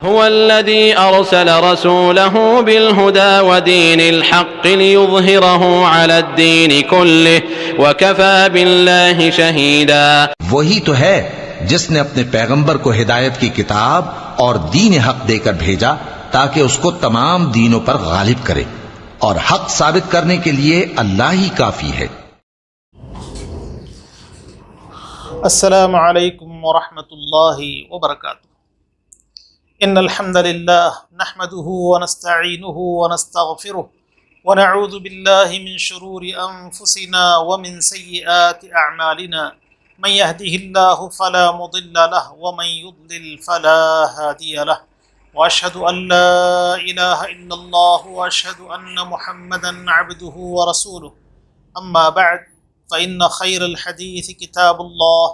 هو الذي أرسل رسوله بالهدى ودين الحق ليظهره على الدين كله وكفى بالله شهيدا. وہی تو ہے جس نے اپنے پیغمبر کو ہدایت کی کتاب اور دین حق دے کر بھیجا تاکہ اس کو تمام دینوں پر غالب کرے، اور حق ثابت کرنے کے لیے اللہ ہی کافی ہے۔ السلام علیکم ورحمۃ اللہ وبرکاتہ۔ ان الحمد للہ نحمده ونستعینه ونستغفره ونعوذ باللہ من شرور انفسنا ومن سیئات اعمالنا من يهده الله فلا مضل له ومن يضلل فلا هادي له واشهد ان لا اله الا الله واشهد ان محمدا عبده ورسوله اما بعد فإن خير الحديث كتاب الله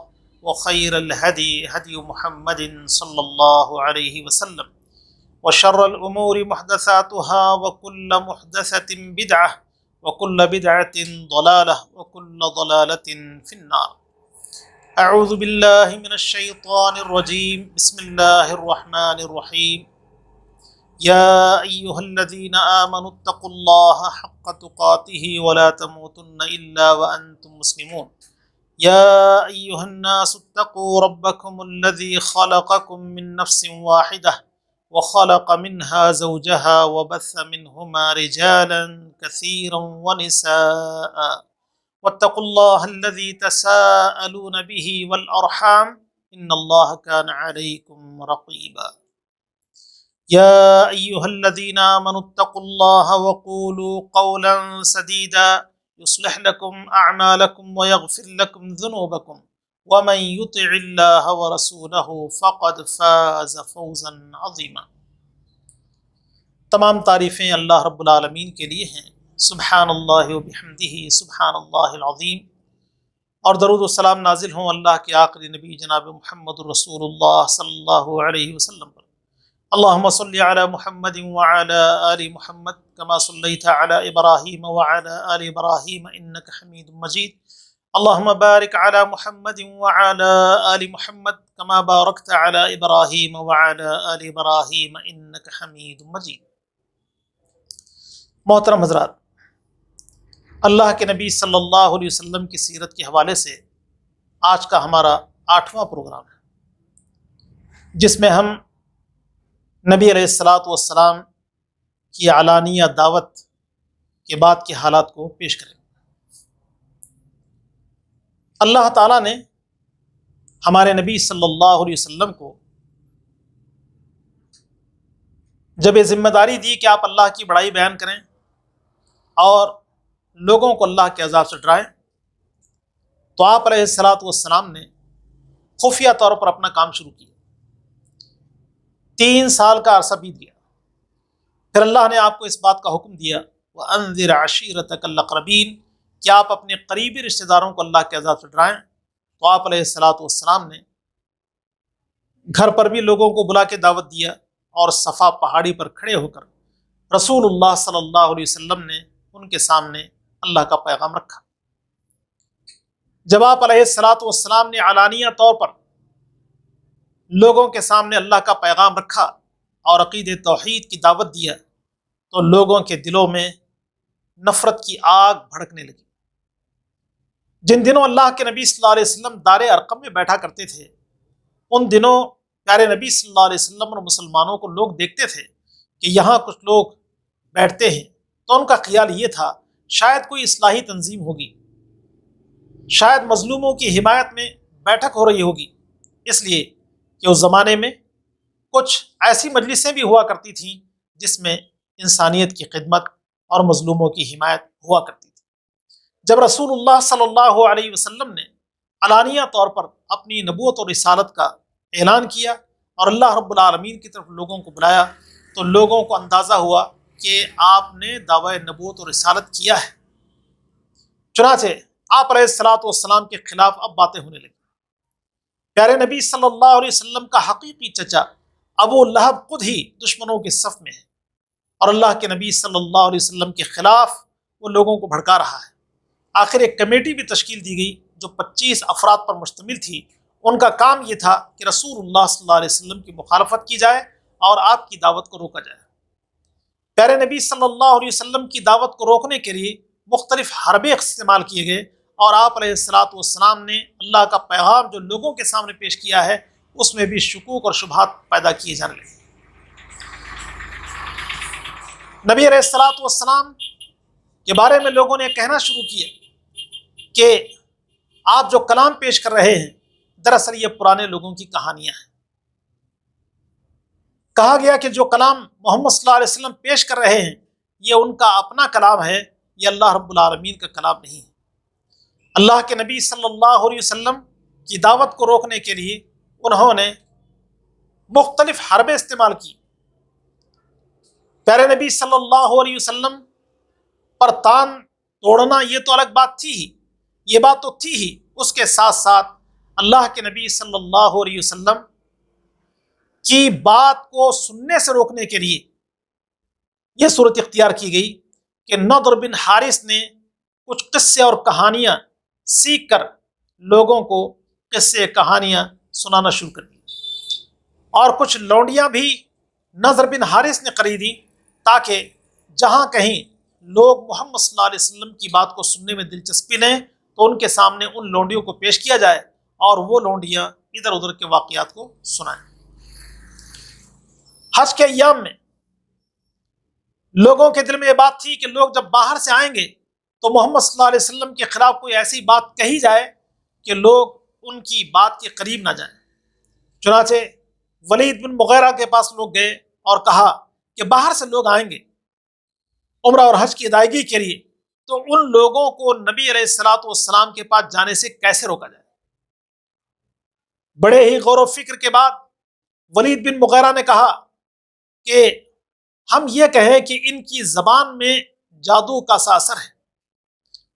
وخير الهدي هدي محمد صلى الله عليه وسلم وشر الأمور محدثاتها وكل محدثة بدعة وكل بدعة ضلالة وكل ضلالة في النار. أعوذ بالله من الشيطان الرجيم. بسم الله الرحمن الرحيم. يا أيها الذين آمنوا اتقوا الله حق تقاته ولا تموتن إلا وأنتم مسلمون. يا أيها الناس اتقوا ربكم الذي خلقكم من نفس واحدة وخلق منها زوجها وبث منهما رجالا كثيرا ونساء واتقوا الله الذي تساءلون به والأرحام إن الله كان عليكم رقيبا. يا أيها الذين آمنوا اتقوا الله وقولوا قولا سديدا يصلح لكم أعمالكم ويغفر لكم ذنوبكم ومن يطع الله ورسوله فقد فاز فوزا عظيما. تمام تعریفیں اللہ رب العالمین کے لیے ہیں. سبحان اللہ وبحمدہ سبحان اللہ العظیم. اور درود و سلام نازل ہوں اللہ کے آخری نبی جناب محمد رسول اللہ صلی اللہ علیہ وسلم پر. اللهم صل على محمد وعلى آل محمد كما صليت على إبراهيم وعلى آل إبراهيم إنك حميد مجيد. اللهم بارك على محمد وعلى آل محمد كما باركت على إبراهيم وعلى آل إبراهيم إنك حميد مجيد. محترم حضرات، اللہ کے نبی صلی اللہ علیہ وسلم کی سیرت کے حوالے سے آج کا ہمارا 8واں پروگرام ہے، جس میں ہم نبی علیہ الصلاۃ والسلام کی علانیہ دعوت کے بعد کے حالات کو پیش کریں. اللہ تعالیٰ نے ہمارے نبی صلی اللہ علیہ وسلم کو جب یہ ذمہ داری دی کہ آپ اللہ کی بڑائی بیان کریں اور لوگوں کو اللہ کے عذاب سے ڈرائیں، تو آپ علیہ الصلاۃ والسلام نے خفیہ طور پر اپنا کام شروع کیا. 3 سال کا عرصہ بیت گیا. پھر اللہ نے آپ کو اس بات کا حکم دیا وَأَنذِرْ عَشِيرَتَكَ الْأَقْرَبِينَ کہ آپ اپنے قریبی رشتہ داروں کو اللہ کے عذاب سے ڈرائیں. تو آپ علیہ الصلاۃ والسلام نے گھر پر بھی لوگوں کو بلا کے دعوت دیا، اور صفا پہاڑی پر کھڑے ہو کر رسول اللہ صلی اللہ علیہ وسلم نے ان کے سامنے اللہ کا پیغام رکھا. جب آپ علیہ الصلاۃ والسلام نے علانیہ طور پر لوگوں کے سامنے اللہ کا پیغام رکھا اور عقید توحید کی دعوت دیا، تو لوگوں کے دلوں میں نفرت کی آگ بھڑکنے لگی. جن دنوں اللہ کے نبی صلی اللہ علیہ وسلم دار ارقم میں بیٹھا کرتے تھے، ان دنوں پیارے نبی صلی اللہ علیہ وسلم اور مسلمانوں کو لوگ دیکھتے تھے کہ یہاں کچھ لوگ بیٹھتے ہیں، تو ان کا خیال یہ تھا شاید کوئی اصلاحی تنظیم ہوگی، شاید مظلوموں کی حمایت میں بیٹھک ہو رہی ہوگی. اس لیے کہ اس زمانے میں کچھ ایسی مجلسیں بھی ہوا کرتی تھیں جس میں انسانیت کی خدمت اور مظلوموں کی حمایت ہوا کرتی تھی. جب رسول اللہ صلی اللہ علیہ وسلم نے علانیہ طور پر اپنی نبوت اور رسالت کا اعلان کیا اور اللہ رب العالمین کی طرف لوگوں کو بلایا، تو لوگوں کو اندازہ ہوا کہ آپ نے دعوی نبوت اور رسالت کیا ہے. چنانچہ آپ علیہ الصلاۃ والسلام کے خلاف اب باتیں ہونے لگیں. پیارے نبی صلی اللہ علیہ وسلم کا حقیقی چچا ابو لہب خود ہی دشمنوں کے صف میں ہے، اور اللہ کے نبی صلی اللہ علیہ وسلم کے خلاف وہ لوگوں کو بھڑکا رہا ہے. آخر ایک کمیٹی بھی تشکیل دی گئی جو 25 افراد پر مشتمل تھی. ان کا کام یہ تھا کہ رسول اللہ صلی اللہ علیہ وسلم کی مخالفت کی جائے اور آپ کی دعوت کو روکا جائے۔ پیارے نبی صلی اللہ علیہ وسلم کی دعوت کو روکنے کے لیے مختلف حربے استعمال کیے گئے، اور آپ علیہ الصلاۃ والسلام نے اللہ کا پیغام جو لوگوں کے سامنے پیش کیا ہے اس میں بھی شکوک اور شبہات پیدا کیے جانے لگے۔ نبی علیہ الصلاۃ والسلام کے بارے میں لوگوں نے کہنا شروع کیا کہ آپ جو کلام پیش کر رہے ہیں دراصل یہ پرانے لوگوں کی کہانیاں ہیں۔ کہا گیا کہ جو کلام محمد صلی اللہ علیہ وسلم پیش کر رہے ہیں یہ ان کا اپنا کلام ہے، یہ اللہ رب العالمین کا کلام نہیں ہے۔ اللہ کے نبی صلی اللہ علیہ وسلم کی دعوت کو روکنے کے لیے انہوں نے مختلف حربیں استعمال کی۔ پیارے نبی صلی اللہ علیہ وسلم پر تان توڑنا یہ تو الگ بات تھی ہی، یہ بات تو تھی ہی، اس کے ساتھ ساتھ اللہ کے نبی صلی اللہ علیہ وسلم کی بات کو سننے سے روکنے کے لیے یہ صورت اختیار کی گئی کہ نضر بن حارث نے کچھ قصے اور کہانیاں سیکھ کر لوگوں کو قصے کہانیاں سنانا شروع کر دی، اور کچھ لونڈیاں بھی نضر بن حارث نے خریدی تاکہ جہاں کہیں لوگ محمد صلی اللہ علیہ وسلم کی بات کو سننے میں دلچسپی لیں تو ان کے سامنے ان لونڈیوں کو پیش کیا جائے اور وہ لونڈیاں ادھر ادھر کے واقعات کو سنائیں۔ حج کے ایام میں لوگوں کے دل میں یہ بات تھی کہ لوگ جب باہر سے آئیں گے تو محمد صلی اللہ علیہ وسلم کے خلاف کوئی ایسی بات کہی جائے کہ لوگ ان کی بات کے قریب نہ جائیں۔ چنانچہ ولید بن مغیرہ کے پاس لوگ گئے اور کہا کہ باہر سے لوگ آئیں گے عمرہ اور حج کی ادائیگی کے لیے، تو ان لوگوں کو نبی علیہ الصلوۃ والسلام کے پاس جانے سے کیسے روکا جائے؟ بڑے ہی غور و فکر کے بعد ولید بن مغیرہ نے کہا کہ ہم یہ کہیں کہ ان کی زبان میں جادو کا سا اثر ہے،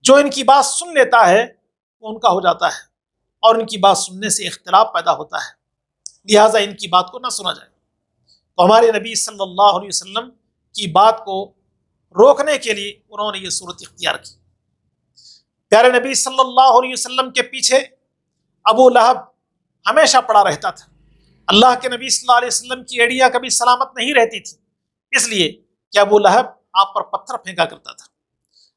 جو ان کی بات سن لیتا ہے وہ ان کا ہو جاتا ہے، اور ان کی بات سننے سے اختلاف پیدا ہوتا ہے، لہٰذا ان کی بات کو نہ سنا جائے۔ تو ہمارے نبی صلی اللہ علیہ وسلم کی بات کو روکنے کے لیے انہوں نے یہ صورت اختیار کی۔ پیارے نبی صلی اللہ علیہ وسلم کے پیچھے ابو لہب ہمیشہ پڑا رہتا تھا۔ اللہ کے نبی صلی اللہ علیہ وسلم کی ایڑیاں کبھی سلامت نہیں رہتی تھی، اس لیے کہ ابو لہب آپ پر پتھر پھینکا کرتا تھا۔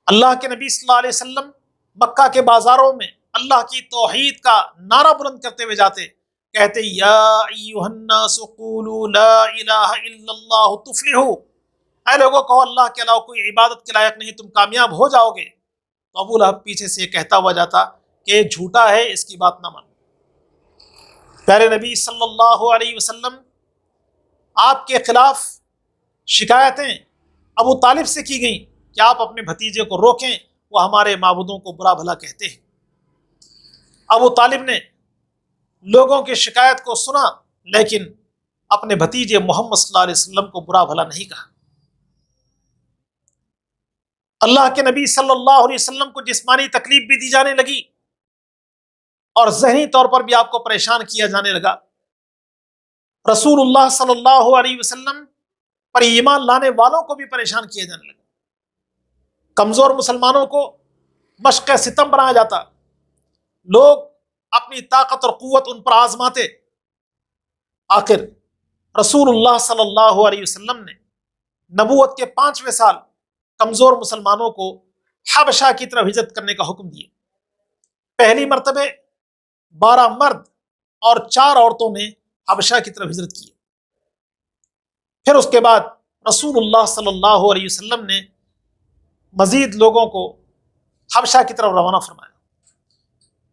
اللہ کے نبی صلی اللہ علیہ وسلم مکہ کے بازاروں میں اللہ کی توحید کا نعرہ بلند کرتے ہوئے جاتے، کہتے یا ایھا الناس قولوا لا الہ الا اللہ تفلحوا، اے لوگوں کہو اللہ کے علاوہ کوئی عبادت کے لائق نہیں، تم کامیاب ہو جاؤ گے۔ تو ابو لہب پیچھے سے یہ کہتا ہوا جاتا کہ یہ جھوٹا ہے، اس کی بات نہ مانو۔ پیارے نبی صلی اللہ علیہ وسلم آپ کے خلاف شکایتیں ابو طالب سے کی گئیں کہ آپ اپنے بھتیجے کو روکیں، وہ ہمارے معبودوں کو برا بھلا کہتے ہیں۔ ابو طالب نے لوگوں کی شکایت کو سنا لیکن اپنے بھتیجے محمد صلی اللہ علیہ وسلم کو برا بھلا نہیں کہا۔ اللہ کے نبی صلی اللہ علیہ وسلم کو جسمانی تکلیف بھی دی جانے لگی اور ذہنی طور پر بھی آپ کو پریشان کیا جانے لگا۔ رسول اللہ صلی اللہ علیہ وسلم پر ایمان لانے والوں کو بھی پریشان کیا جانے لگا۔ کمزور مسلمانوں کو مشق ستم بنایا جاتا، لوگ اپنی طاقت اور قوت ان پر آزماتے۔ آخر رسول اللہ صلی اللہ علیہ وسلم نے نبوت کے 5ویں سال کمزور مسلمانوں کو حبشہ کی طرف ہجرت کرنے کا حکم دیا۔ پہلی مرتبہ 12 مرد اور 4 عورتوں نے حبشہ کی طرف ہجرت کی۔ پھر اس کے بعد رسول اللہ صلی اللہ علیہ وسلم نے مزید لوگوں کو حبشہ کی طرف روانہ فرمایا۔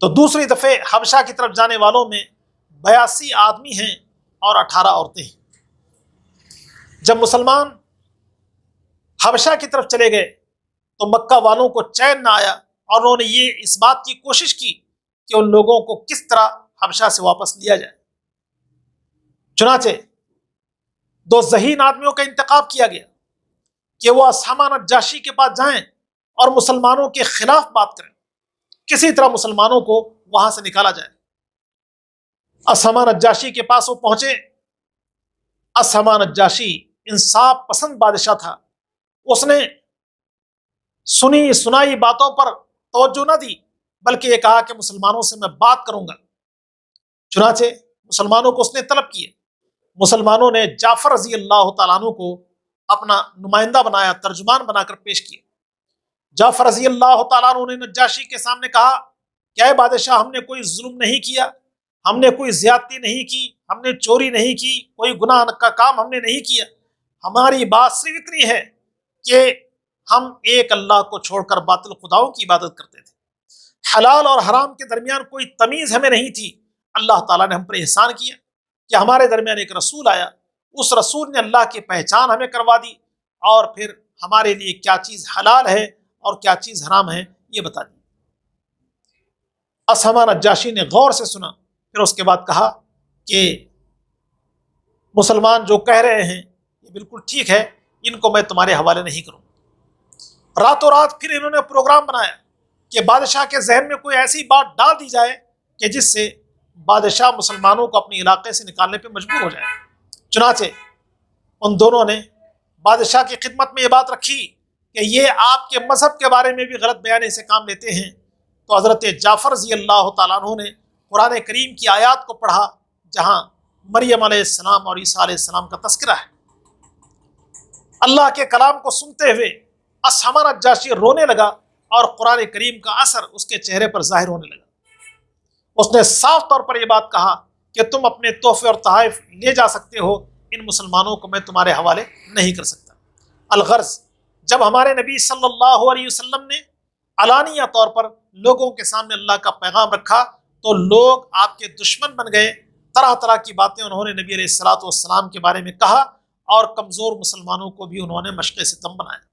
تو دوسری دفعہ حبشہ کی طرف جانے والوں میں 82 آدمی ہیں اور 18 عورتیں ہیں۔ جب مسلمان حبشہ کی طرف چلے گئے تو مکہ والوں کو چین نہ آیا اور انہوں نے یہ اس بات کی کوشش کی کہ ان لوگوں کو کس طرح حبشہ سے واپس لیا جائے۔ چنانچہ 2 ذہین آدمیوں کا انتخاب کیا گیا کہ وہ اسامہ نجاشی کے پاس جائیں اور مسلمانوں کے خلاف بات کریں، کسی طرح مسلمانوں کو وہاں سے نکالا جائے۔ اسامہ نجاشی کے پاس وہ پہنچے۔ اسامہ نجاشی انصاف پسند بادشاہ تھا، اس نے سنی سنائی باتوں پر توجہ نہ دی بلکہ یہ کہا کہ مسلمانوں سے میں بات کروں گا۔ چنانچہ مسلمانوں کو اس نے طلب کیے مسلمانوں نے جعفر رضی اللہ تعالیٰ عنہ کو اپنا نمائندہ بنایا، ترجمان بنا کر پیش کیا۔ جعفر رضی اللہ تعالیٰ عنہ نے نجاشی کے سامنے کہا کہ اے بادشاہ، ہم نے کوئی ظلم نہیں کیا، ہم نے کوئی زیادتی نہیں کی، ہم نے چوری نہیں کی، کوئی گناہ کا کام ہم نے نہیں کیا۔ ہماری بات صرف اتنی ہے کہ ہم ایک اللہ کو چھوڑ کر باطل خداؤں کی عبادت کرتے تھے، حلال اور حرام کے درمیان کوئی تمیز ہمیں نہیں تھی۔ اللہ تعالیٰ نے ہم پر احسان کیا کہ ہمارے درمیان ایک رسول آیا، اس رسول نے اللہ کی پہچان ہمیں کروا دی، اور پھر ہمارے لیے کیا چیز حلال ہے اور کیا چیز حرام ہے یہ بتا دی۔ اسہمہ نجاشی نے غور سے سنا، پھر اس کے بعد کہا کہ مسلمان جو کہہ رہے ہیں یہ بالکل ٹھیک ہے، ان کو میں تمہارے حوالے نہیں کروں۔ راتوں رات پھر انہوں نے پروگرام بنایا کہ بادشاہ کے ذہن میں کوئی ایسی بات ڈال دی جائے کہ جس سے بادشاہ مسلمانوں کو اپنے علاقے سے نکالنے پہ مجبور ہو جائے۔ چنانچہ ان دونوں نے بادشاہ کی خدمت میں یہ بات رکھی کہ یہ آپ کے مذہب کے بارے میں بھی غلط بیانی سے کام لیتے ہیں۔ تو حضرت جعفر رضی اللہ تعالیٰ عنہ نے قرآن کریم کی آیات کو پڑھا جہاں مریم علیہ السلام اور عیسیٰ علیہ السلام کا تذکرہ ہے۔ اللہ کے کلام کو سنتے ہوئے اسہمہ نجاشی رونے لگا اور قرآن کریم کا اثر اس کے چہرے پر ظاہر ہونے لگا۔ اس نے صاف طور پر یہ بات کہا کہ تم اپنے تحفے اور تحائف لے جا سکتے ہو، ان مسلمانوں کو میں تمہارے حوالے نہیں کر سکتا۔ الغرض، جب ہمارے نبی صلی اللہ علیہ وسلم نے علانیہ طور پر لوگوں کے سامنے اللہ کا پیغام رکھا تو لوگ آپ کے دشمن بن گئے، طرح طرح کی باتیں انہوں نے نبی علیہ السلام کے بارے میں کہا، اور کمزور مسلمانوں کو بھی انہوں نے مشق ستم بنایا۔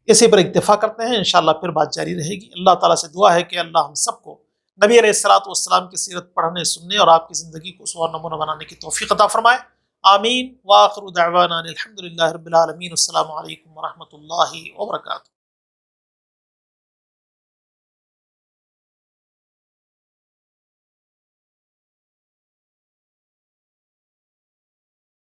اسی پر اکتفا کرتے ہیں، انشاءاللہ پھر بات جاری رہے گی۔ اللہ تعالیٰ سے دعا ہے کہ اللہ ہم سب کو نبی علیہ السلام کی سیرت پڑھنے، سننے اور آپ کی زندگی کو سوار نمونہ بنانے کی توفیق عطا فرمائے۔ آمین۔ وآخر دعوانا الحمدللہ رب العالمین۔ السلام علیکم ورحمۃ اللہ وبرکاتہ۔